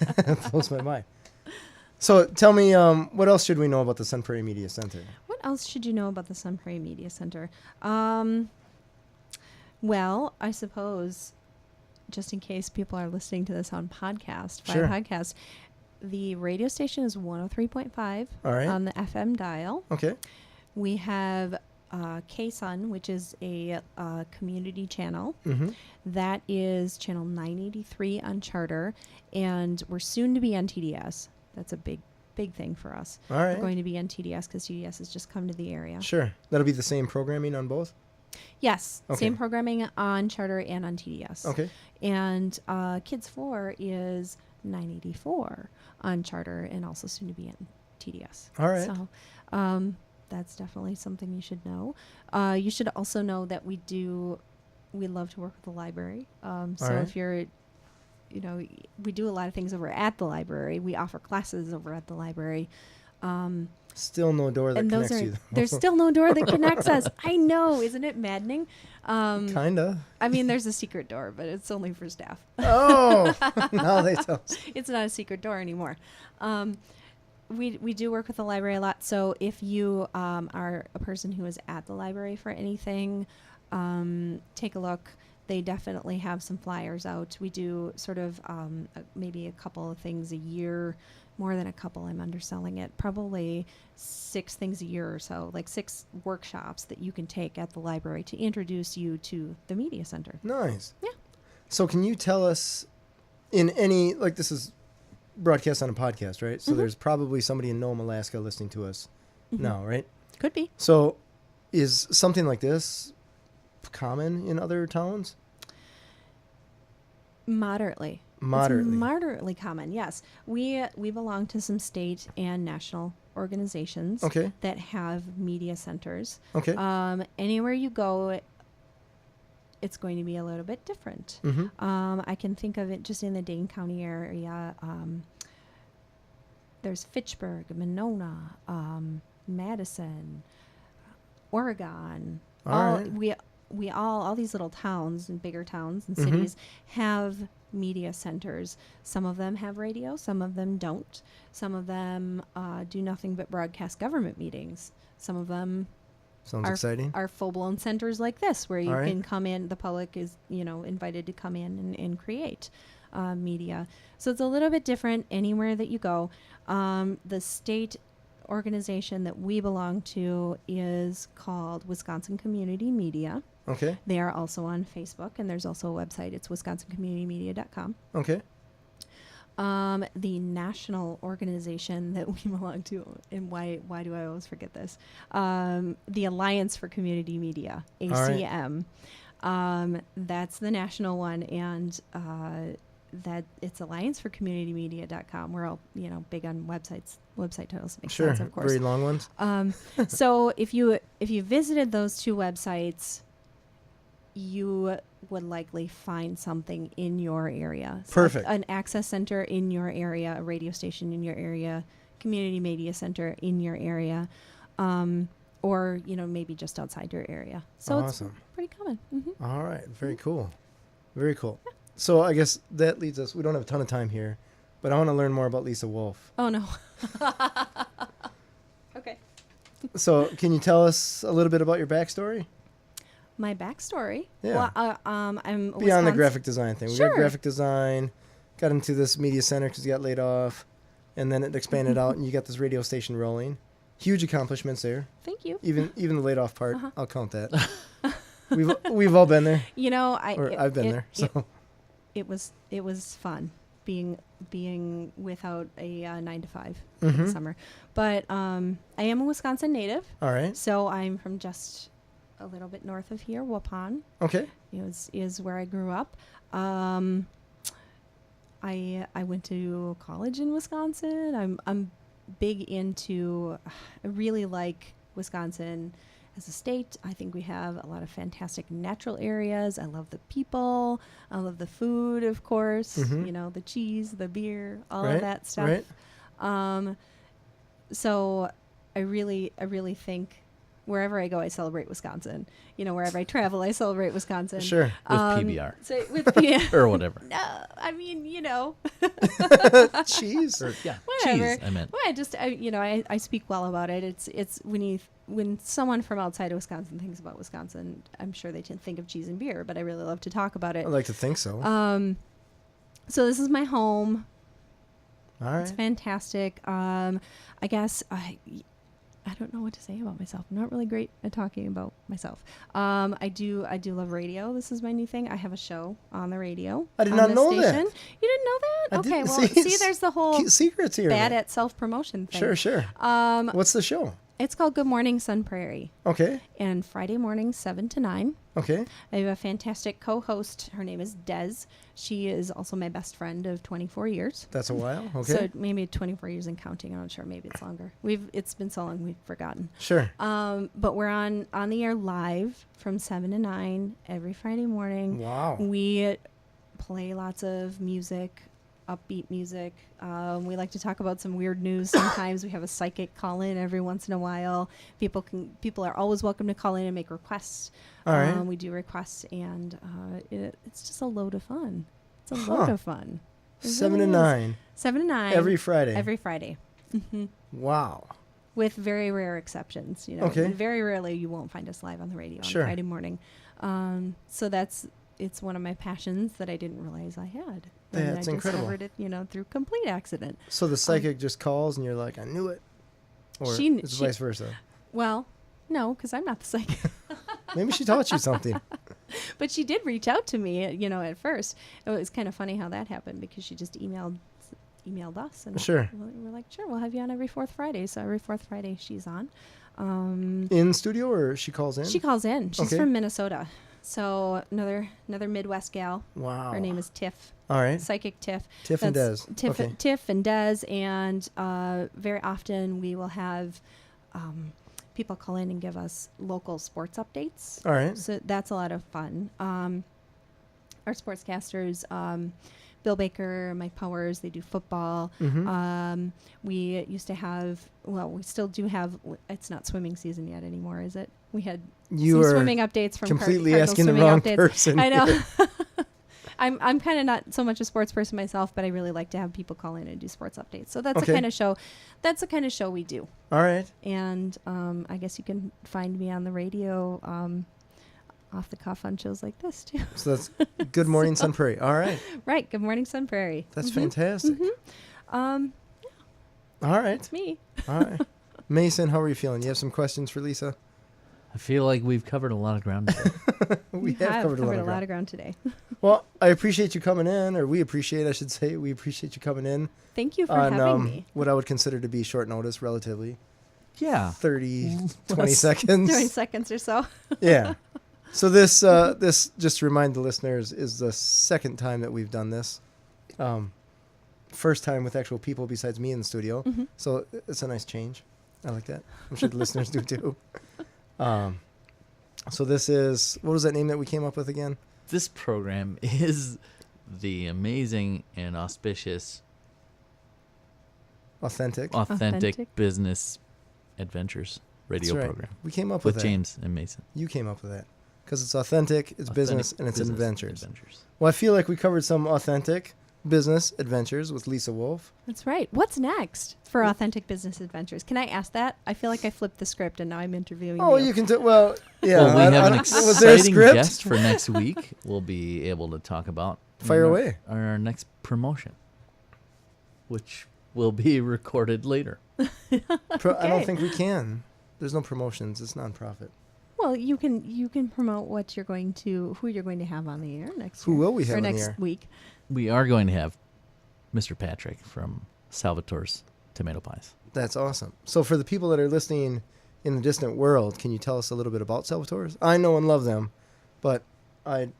It blows my mind. So tell me, what else should we know about the Sun Prairie Media Center? What else should you know about the Sun Prairie Media Center? Well, I suppose, just in case people are listening to this on podcast, Sure. podcast, the radio station is 103.5 All right. on the FM dial. Okay. We have K-Sun, which is a community channel. Mm-hmm. That is channel 983 on Charter, and we're soon to be on TDS. That's a big thing for us. All right. We're going to be on TDS because TDS has just come to the area. Sure. That'll be the same programming on both? Yes, Okay. same programming on Charter and on TDS. Okay. And Kids 4 is 984 on Charter and also soon to be on TDS. All right. So that's definitely something you should know. You should also know that we love to work with the library. So right. if you're, we do a lot of things over at the library. We offer classes over at the library. Still no door that And connects you. there's still no door that connects us. I know, isn't it maddening? Kinda. I mean, there's a secret door, but it's only for staff. Oh, now they tell us. It's not a secret door anymore. We do work with the library a lot. So if you are a person who is at the library for anything, take a look. They definitely have some flyers out. We do sort of maybe a couple of things a year. More than a couple, I'm underselling it. Probably 6 things a year or so, like 6 workshops that you can take at the library to introduce you to the media center. Nice. Yeah. So can you tell us in any, like this is broadcast on a podcast, right? So Mhm. there's probably somebody in Nome, Alaska listening to us now, right? Could be. So is something like this common in other towns? Moderately. Moderately. It's moderately common, yes. We belong to some state and national organizations Okay. that have media centers. Okay. Anywhere you go, it's going to be a little bit different. Mm-hmm. I can think of it just in the Dane County area. There's Fitchburg, Monona, Madison, Oregon. All right. We all these little towns and bigger towns and Mhm. cities have media centers. Some of them have radio, some of them don't. Some of them do nothing but broadcast government meetings. Some of them Sounds exciting. are full-blown centers like this where you All right. can come in, the public is invited to come in and create media. So it's a little bit different anywhere that you go. The state organization that we belong to is called Wisconsin Community Media. Okay. They are also on Facebook, and there's also a website. It's wisconsincommunitymedia.com. Okay. The national organization that we belong to, and why do I always forget this? The Alliance for Community Media, ACM. That's the national one, and that it's allianceforcommunitymedia.com. We're all big on websites. Website titles make Sure. sense, of course. Very long ones. So if you visited those 2 websites, you would likely find something in your area. So Perfect. an access center in your area, a radio station in your area, community media center in your area, or maybe just outside your area. So Awesome. it's pretty common. Mm-hmm. All right. Very cool. Very cool. So I guess that leads us, we don't have a ton of time here, but I want to learn more about Lisa Wolf. Oh, no. Okay. So can you tell us a little bit about your backstory? My backstory. Yeah. Well, I'm Beyond the Wisconsin- graphic design thing. We Sure. got graphic design, got into this media center because you got laid off, and then it expanded out and you got this radio station rolling. Huge accomplishments there. Thank you. Even the laid off part, Uh-huh. I'll count that. we've all been there. I've been there. So It was fun being without a 9 to 5 in Mhm. the summer. But I am a Wisconsin native, all right. so I'm from just a little bit north of here, Waupun. Okay. Is where I grew up. I went to college in Wisconsin. I'm big into. I really like Wisconsin as a state. I think we have a lot of fantastic natural areas. I love the people. I love the food, of course. Mhm. The cheese, the beer, all Right, of that stuff. right. So I really think wherever I go, I celebrate Wisconsin. Wherever I travel, I celebrate Wisconsin. Sure. With PBR. So with PBR. Or whatever. No, I mean, Cheese. Or, yeah. Whatever. Cheese, I meant. Well, I speak well about it. It's when you when someone from outside of Wisconsin thinks about Wisconsin, I'm sure they think of cheese and beer, but I really love to talk about it. I like to think so. So this is my home. All right. It's fantastic. I guess I don't know what to say about myself. I'm not really great at talking about myself. I do love radio. This is my new thing. I have a show on the radio. I did not know that. You didn't know that? I Okay, didn't. well, see, there's the whole secrets here. bad at self-promotion thing. Sure. What's the show? It's called Good Morning Sun Prairie. Okay. And Friday mornings, 7 to 9. Okay. I have a fantastic co-host. Her name is Des. She is also my best friend of 24 years. That's a while. Okay. So maybe 24 years and counting. I'm not sure. Maybe it's longer. It's been so long we've forgotten. Sure. But we're on the air live from 7 to 9 every Friday morning. Wow. We play lots of music, upbeat music. We like to talk about some weird news. Sometimes we have a psychic call in every once in a while. People are always welcome to call in and make requests. All right. We do requests, and it's just a load of fun. It's a load of fun. 7 to 9. 7 to 9 every Friday. Every Friday. Mm-hmm. Wow. With very rare exceptions, Okay. Very rarely you won't find us live on the radio on Sure. Friday morning. So it's one of my passions that I didn't realize I had. And That's I incredible. discovered it, through complete accident. So the psychic just calls and you're like, I knew it. Or it's vice versa. Well, no, because I'm not the psychic. Maybe she taught you something. But she did reach out to me, at first. It was kind of funny how that happened because she just emailed us. And Sure. we're like, sure, we'll have you on every fourth Friday. So every fourth Friday she's on. In studio or she calls in? She calls in. She's Okay. from Minnesota. So another Midwest gal. Wow. Her name is Tiff. All right. Psychic Tiff. Tiff and Des. Tiff, Okay. Tiff and Des. And very often we will have people call in and give us local sports updates. All right. So that's a lot of fun. Our sportscasters, Bill Baker, Mike Powers, they do football. Mm-hmm. We used to have, we still do have, it's not swimming season yet anymore, is it? We had You some are swimming updates from completely Cardinal asking the swimming wrong updates. person. I know. here. I'm kind of not so much a sports person myself, but I really like to have people call in and do sports updates. So that's Okay. the kind of show. That's the kind of show we do. All right. And I guess you can find me on the radio, off the cuff on shows like this too. So that's Good Morning Sun Prairie. All right. Right. Good Morning Sun Prairie. That's fantastic. Mm-hmm. All right. It's me. All right. Mason, how are you feeling? You have some questions for Lisa? I feel like we've covered a lot of ground today. We have covered a lot of ground. ground today. Well, I appreciate you coming in, or we appreciate you coming in Thank you for on having me. what I would consider to be short notice, relatively. Yeah. 30, 20 seconds. 20 seconds or so. Yeah. So this, just to remind the listeners, is the second time that we've done this. First time with actual people besides me in the studio. Mm-hmm. So it's a nice change. I like that. I'm sure the listeners do too. So this is, what was that name that we came up with again? This program is the amazing and auspicious Authentic. Authentic. Business adventures radio That's right. program We came up with with that. James and Mason. You came up with that. Because it's authentic, it's business, Authentic and it's business adventures. adventures. Well, I feel like we covered some authentic business adventures with Lisa Wolf. That's right. What's next for Authentic Business Adventures? Can I ask that? I feel like I flipped the script and now I'm interviewing Oh, you. you can do, well, yeah. Well, we have an was there a exciting script? guest for next week. We'll be able to talk about Fire away. our next promotion, which will be recorded later. I don't Okay. think we can. There's no promotions. It's nonprofit. Well, you can promote who you're going to have on the air next Who year, will we have or on the next air? week. We are going to have Mr. Patrick from Salvatore's Tomato Pies. That's awesome. So for the people that are listening in the distant world, can you tell us a little bit about Salvatore's? I know and love them, but I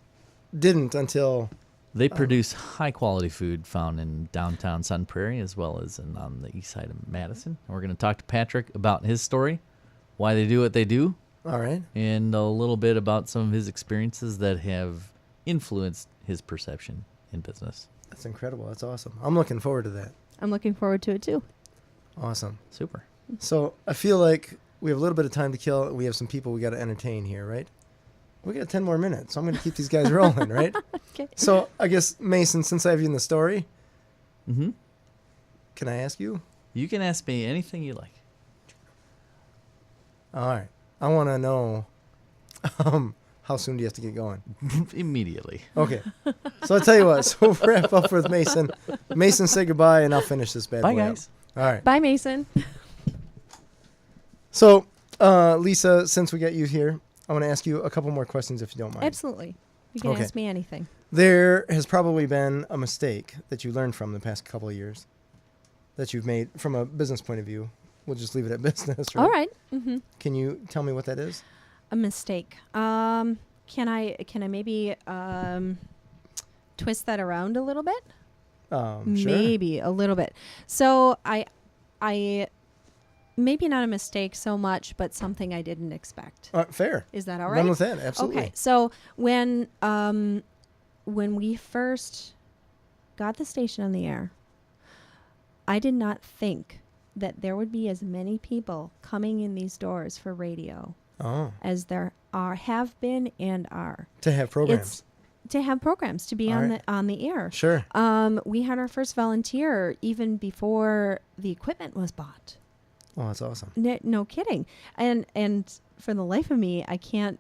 didn't until... They produce high-quality food found in downtown Sun Prairie as well as on the east side of Madison. And we're going to talk to Patrick about his story, why they do what they do, All right. and a little bit about some of his experiences that have influenced his perception in business. That's incredible. That's awesome. I'm looking forward to that. I'm looking forward to it too. Awesome. Super. So I feel like we have a little bit of time to kill. We have some people we got to entertain here, right? We got 10 more minutes, so I'm going to keep these guys rolling, right? Okay. So I guess, Mason, since I have you in the story, Mm-hmm. can I ask you? You can ask me anything you like. All right. I want to know how soon do you have to get going? Immediately. Okay. So I'll tell you what. So we'll wrap up with Mason. Mason, say goodbye, and I'll finish this bad Bye, boy up. guys. All right. Bye, Mason. So, Lisa, since we got you here, I want to ask you a couple more questions if you don't mind. Absolutely. You can Okay. ask me anything. There has probably been a mistake that you learned from the past couple of years that you've made from a business point of view. We'll just leave it at business, right? All right. Mm-hmm. Can you tell me what that is? A mistake. Can I maybe twist that around a little bit? Sure. Maybe a little bit. So I maybe not a mistake so much, but something I didn't expect. Fair. Is that all right? Run with that. Absolutely. Okay. So when we first got the station on the air, I did not think that there would be as many people coming in these doors for radio Oh. as there have been and are. To have programs. To have programs, to be All on right. the air. Sure. We had our first volunteer even before the equipment was bought. Oh, that's awesome. No kidding. And for the life of me, I can't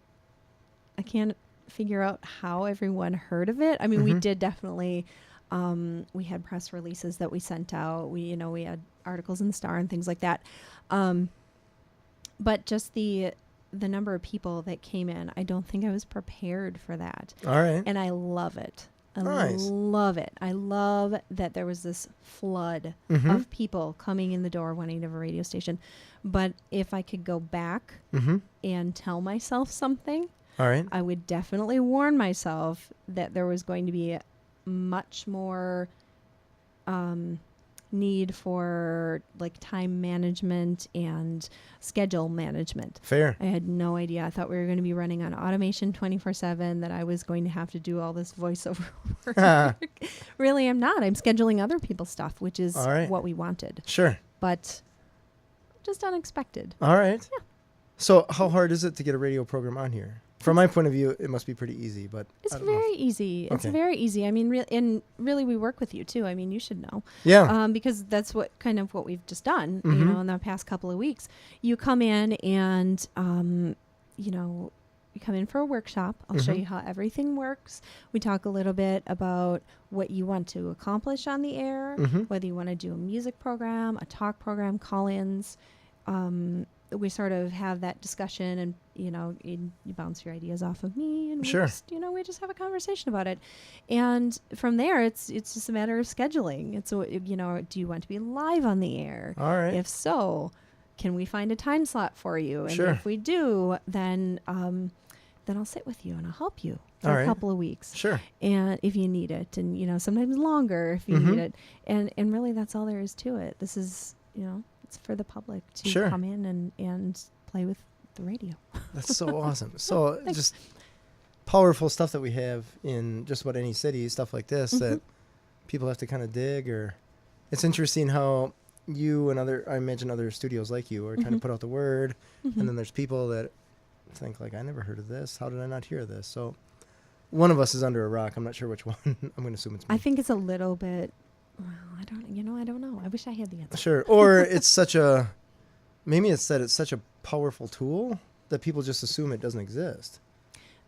figure out how everyone heard of it. I mean, we did definitely. We had press releases that we sent out. We had articles in the Star and things like that. But just the number of people that came in, I don't think I was prepared for that. All right. And I love it. Nice. Love it. I love that there was this flood of people coming in the door wanting to have a radio station. But if I could go back and tell myself something, All right. I would definitely warn myself that there was going to be much more need for like time management and schedule management. Fair. I had no idea. I thought we were going to be running on automation 24/7, that I was going to have to do all this voiceover work. Really, I'm not. I'm scheduling other people's stuff, which is All right. what we wanted. Sure. But just unexpected. All right. Yeah. So how hard is it to get a radio program on here? From my point of view, it must be pretty easy, but It's I don't know. very easy. It's Okay. very easy. I mean, and really, we work with you too. I mean, you should know. Yeah. Because that's what we've just done, Mhm. in the past couple of weeks. You come in and, you come in for a workshop. I'll show you how everything works. We talk a little bit about what you want to accomplish on the air, whether you want to do a music program, a talk program, call-ins. We sort of have that discussion, and you bounce your ideas off of me, and we just have a conversation about it. And from there, it's just a matter of scheduling. It's do you want to be live on the air? All right. If so, can we find a time slot for you? And Sure. if we do, then I'll sit with you and I'll help you for All a right. couple of weeks. Sure. And if you need it, and sometimes longer if you need it, and really that's all there is to it. This is it's for the public to Sure. come in and play with the radio. That's so awesome. So just powerful stuff that we have in just about any city, stuff like this that people have to kind of dig. Or it's interesting how you and I imagine other studios like you are trying to put out the word, and then there's people that think like, I never heard of this. How did I not hear this? So one of us is under a rock. I'm not sure which one. I'm going to assume it's me. I think it's a little bit. Well, I don't know. I wish I had the answer. Sure. Or it's such a powerful tool that people just assume it doesn't exist.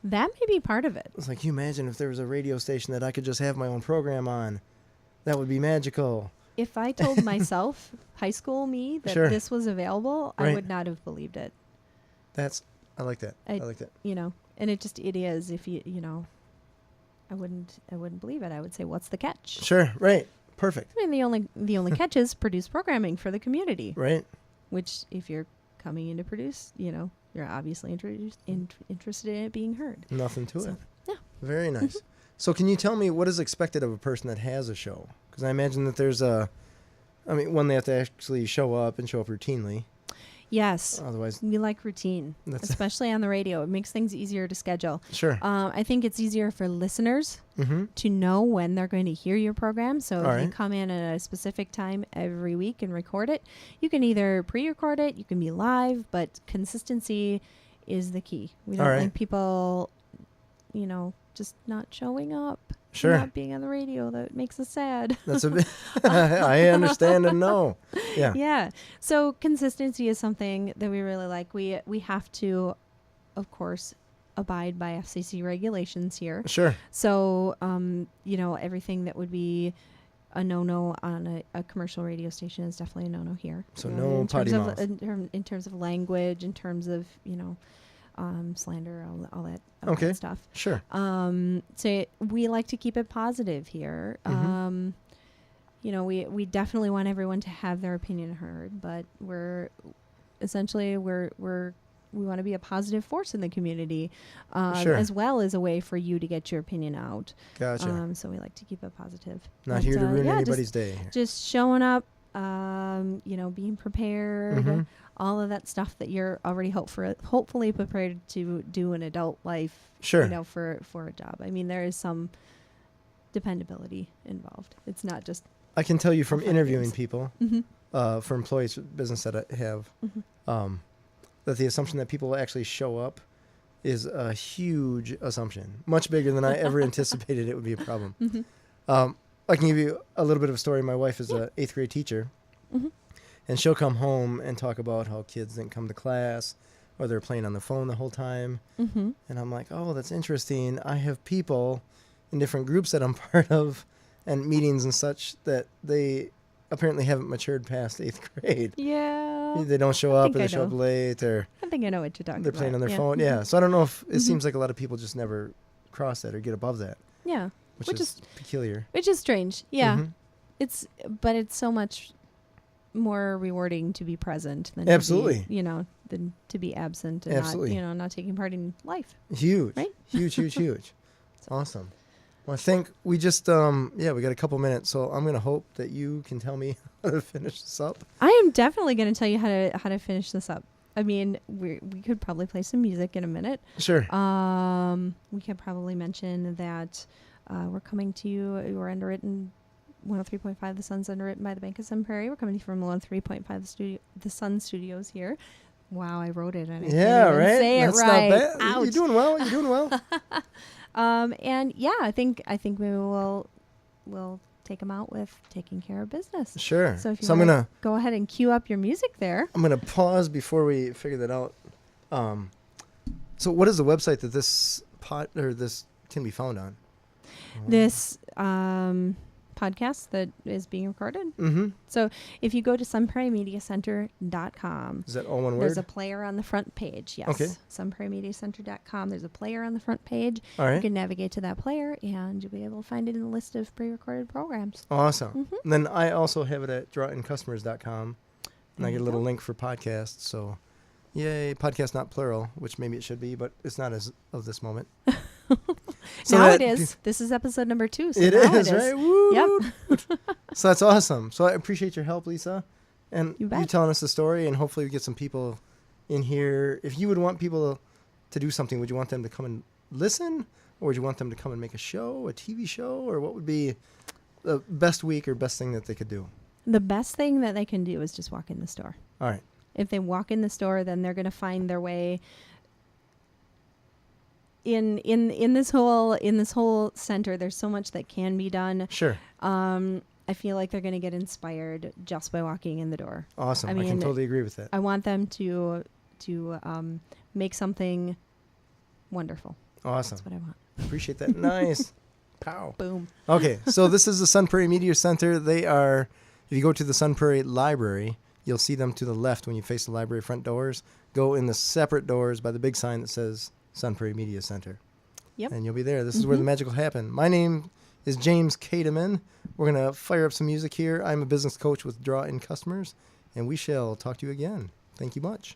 That may be part of it. It's like, you imagine if there was a radio station that I could just have my own program on. That would be magical. If I told myself, high school me, that Sure. this was available, Right. I would not have believed it. I like that. I like that. And it is. If I wouldn't believe it. I would say, what's the catch? Sure. Right. Perfect. I mean, the only catch is produce programming for the community. Right. Which, if you're coming in to produce, you're obviously interested in it being heard. Nothing to So, it. yeah. Very nice. So can you tell me what is expected of a person that has a show? Because I imagine that there's one, they have to actually show up routinely. Yes. Otherwise, We like routine, especially on the radio. It makes things easier to schedule. sure. I think it's easier for listeners to know when they're going to hear your program. So All if you right. come in at a specific time every week and record it, you can either pre-record it, you can be live, but consistency is the key. We don't All right. like people, just not showing up. Sure. not being on the radio. That makes us sad. That's a bit. I understand and know. Yeah. Yeah. So consistency is something that we really like. We have to, of course, abide by FCC regulations here. Sure. So, everything that would be a no-no on a commercial radio station is definitely a no-no here. So no potty mouth. In terms of language, in terms of, slander, all that Okay. stuff. Sure. So we like to keep it positive here. Mhm. We definitely want everyone to have their opinion heard, but we want to be a positive force in the community, Sure. as well as a way for you to get your opinion out. Gotcha. So we like to keep it positive. Not But, here to ruin yeah, anybody's day. just showing up, being prepared, Mhm. all of that stuff that you're already hopefully prepared to do in adult life. Sure. For a job. I mean, there is some dependability involved. It's not just. I can tell you from fun interviewing games. people, Mm-hmm. for employees business that I have, Mm-hmm. that the assumption that people will actually show up is a huge assumption, much bigger than I ever anticipated it would be a problem. Mm-hmm. I can give you a little bit of a story. My wife is a 8th grade teacher, Mm-hmm. and she'll come home and talk about how kids didn't come to class or they're playing on the phone the whole time. Mm-hmm. And I'm like, oh, that's interesting. I have people in different groups that I'm part of and meetings and such that they apparently haven't matured past 8th grade. Yeah. They don't show I up think or they I show up know. late or I think I know what you're talking they're about. playing on their Yeah. phone. Mhm. Yeah. So I don't know if it Mhm. seems like a lot of people just never cross that or get above that, Yeah. which Which is peculiar. Which is strange. Yeah. Mhm. But it's so much more rewarding to be present than Absolutely. to be, than to be absent and Absolutely. not taking part in life. Huge. Right? Huge, huge, huge. Awesome. Well, I think we just, we got a couple minutes, so I'm going to hope that you can tell me how to finish this up. I am definitely going to tell you how to finish this up. I mean, we could probably play some music in a minute. Sure. We could probably mention that we're coming to you. We're underwritten 103.5. The Sun's underwritten by the Bank of Sun Prairie. We're coming from 103.5. The Sun Studios here. Wow, I wrote it and I Yeah, can't even right. say That's it right. not bad. Ouch. You're doing well. You're doing well. And yeah, I think we we'll take them out with Taking Care of Business. Sure. So if you I'm wanna gonna go ahead and cue up your music there. pause before we figure that out. So what is the website that this can be found on? This podcast that is being recorded. Mm-hmm. So if you go to sunprairiemediacenter.com, Is that all one there's word? a player on the front page. Yes. Okay. sunprairiemediacenter.com. There's a player on the front page. All You right. can navigate to that player and you'll be able to find it in the list of pre-recorded programs. Awesome. Mhm. And then I also have it at drawincustomers.com, and I There get a you little go. link for podcasts. So, yay, podcast not plural, which maybe it should be, but it's not as of this moment. So now that it is. This is episode number 2. So It now is, right? Woo! Yep. So that's awesome. So I appreciate your help, Lisa, and You bet. telling us the story, and hopefully we get some people in here. If you would want people to do something, would you want them to come and listen, or would you want them to come and make a show, a TV show, or what would be the best week or best thing that they could do? The best thing that they can do is just walk in the store. All right. If they walk in the store, then they're going to find their way in this whole center. There's so much that can be done. Sure. I feel like they're going to get inspired just by walking in the door. Awesome. I I can mean, totally agree with that. I want them to make something wonderful. Awesome. That's what I want. Appreciate that. Nice. Pow. Boom. Okay, so this is the Sun Prairie Media Center. They are, if you go to the Sun Prairie Library, you'll see them to the left when you face the library front doors. Go in the separate doors by the big sign that says Sun Prairie Media Center. Yep. And you'll be there. This is where the magic will happen. My name is James Kateman. We're going to fire up some music here. I'm a business coach with Draw In Customers, and we shall talk to you again. Thank you much.